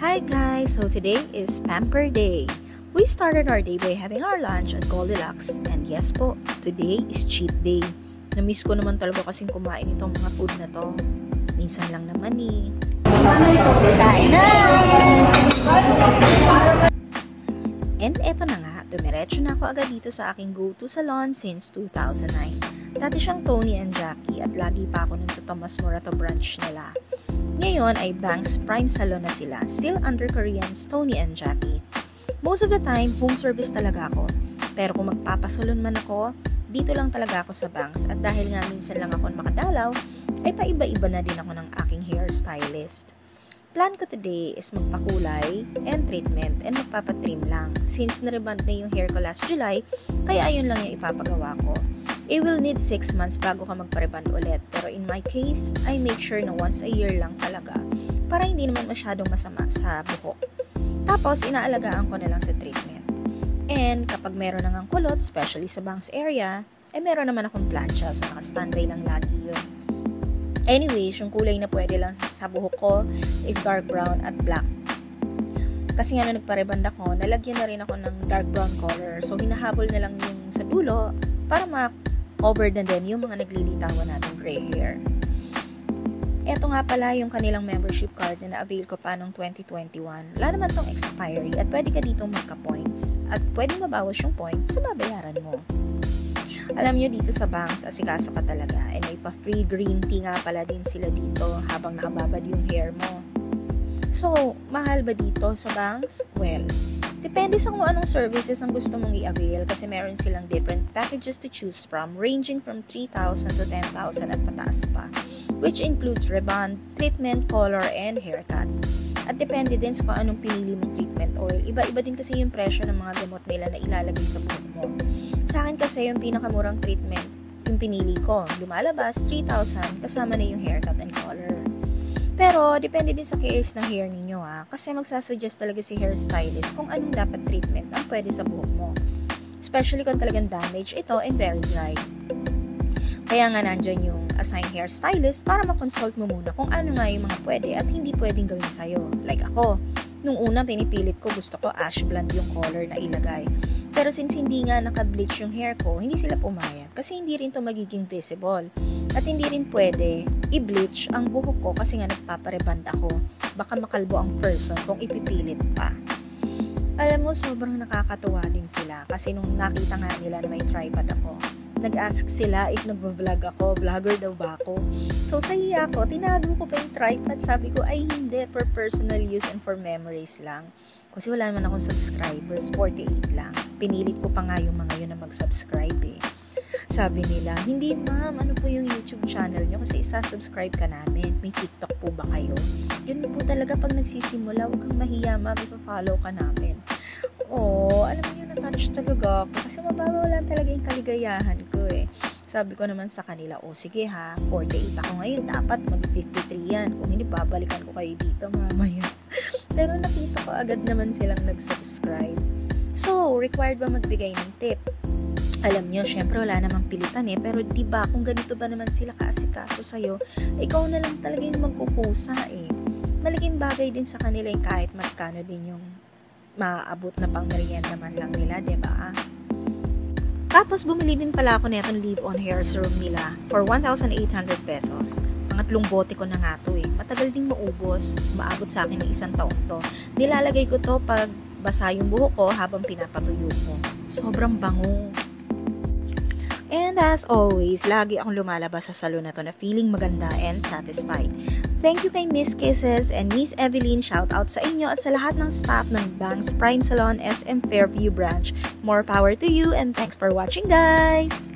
Hi guys! So today is Pamper Day. We started our day by having our lunch at Goldilocks. And yes po, today is cheat day. Namiss ko naman talaga kasing kumain itong mga food na to. Minsan lang naman eh. Kain na! And eto na nga, dumiretso na ako agad dito sa aking go-to salon since 2009. Dati siyang Tony and Jackie at lagi pa ako nun sa Tomas Morato branch nila. Ngayon ay Banks Prime Salon na sila, still under Koreans Tony and Jackie. Most of the time, home service talaga ako. Pero kung magpapasalon man ako, dito lang talaga ako sa Banks. At dahil nga minsan lang ako makadalaw, ay paiba-iba na din ako ng aking hairstylist. Plan ko today is magpakulay and treatment and magpapatrim lang. Since nareband na yung hair ko last July, kaya ayun lang yung ipapagawa ko. It will need 6 months bago ka magpareband ulit. Pero in my case, I make sure na once a year lang talaga para hindi naman masyadong masama sa buhok. Tapos, inaalagaan ko na lang sa treatment. And kapag meron nang kulot, especially sa bangs area, ay meron naman akong plancha, so naka-standby lang lagi yun. Anyways, yung kulay na pwede lang sa buhok ko is dark brown at black. Kasi nga na nagpareband ako, nalagyan na rin ako ng dark brown color. So, hinahabol na lang yung sa dulo para ma-cover na din yung mga naglilitawan nating gray hair. Eto nga pala yung kanilang membership card na na-avail ko pa noong 2021. Wala naman tong expiry at pwede ka ditong magka-points. At pwede mabawas yung points sa babayaran mo. Alam nyo, dito sa Banks, asikaso ka talaga. And may pa-free green tea nga pala din sila dito habang nakababad yung hair mo. So, mahal ba dito sa Banks? Well, depende sa kung anong services ang gusto mong i-avail kasi meron silang different packages to choose from ranging from 3,000 to 10,000 at pataas pa, which includes rebond, treatment, color, and haircut. At depende din sa kung anong pinili mong treatment oil. Iba-iba din kasi yung presyo ng mga gamot nila na ilalagay sa buhok mo. Sa akin kasi yung pinakamurang treatment, yung pinili ko, lumalabas 3,000 kasama na yung haircut and color. Pero, depende din sa case ng hair ninyo kasi magsasuggest talaga si hairstylist kung anong dapat treatment ang pwede sa buhok mo. Especially kung talagang damage ito and very dry. Kaya nga nandyan yung assigned hairstylist para makonsult mo muna kung ano nga yung mga pwede at hindi pwedeng gawin sa'yo. Like ako, nung una pinipilit ko gusto ko ash blonde yung color na ilagay. Pero since hindi nga naka-bleach yung hair ko, hindi sila pumayag kasi hindi rin to magiging visible. At hindi rin pwede i-bleach ang buhok ko kasi nga nagpapareband ako. Baka makalbo ang person kung ipipilit pa. Alam mo, sobrang nakakatuwa din sila kasi nung nakita nga nila na may tripod ako, nag-ask sila if nagvo-vlog ako, vlogger daw ba ako. So, sa iya ko, tinago ko pa yung tripod. Sabi ko, ay hindi, for personal use and for memories lang. Kasi wala naman akong subscribers, 48 lang. Pinilit ko pa nga yung mga yun na mag-subscribe eh. Sabi nila, hindi ma'am, ano po yung YouTube channel nyo? Kasi isa-subscribe ka namin. May TikTok po ba kayo? Yun po talaga pag nagsisimula, huwag kang mahiya ma'am, ipa-follow ka namin. Oh, alam mo yun, na-touch talaga ako. Kasi mababaw lang talaga yung kaligayahan ko eh. Sabi ko naman sa kanila, sige ha, 48 ako ngayon, dapat mag-53 yan. Kung hindi, babalikan ko kayo dito mamaya. Pero nakita ko agad naman silang nag-subscribe. So, required ba magbigay ng tip? Alam nyo, syempre wala namang pilitan eh, pero diba kung ganito ba naman sila kaasikaso sa'yo, ikaw na lang talaga yung magkukusa eh. Malaking bagay din sa kanila yung kahit magkano din yung maaabot na pang merienda man lang nila, diba? Tapos bumili din pala ako netong leave-on hair serum nila for 1,800 pesos. Pangatlong bote ko na nga to eh. Matagal ding maubos. Maabot sa akin ng 1 taon to. Nilalagay ko to pag basa yung buhok ko habang pinapatuyo ko. Sobrang bango. And as always, lagi akong lumalabas sa salon na to na feeling maganda and satisfied. Thank you kay Miss Kisses and Miss Evelyn. Shout out sa inyo at sa lahat ng staff ng Banks Prime Salon SM Fairview Branch. More power to you and thanks for watching guys!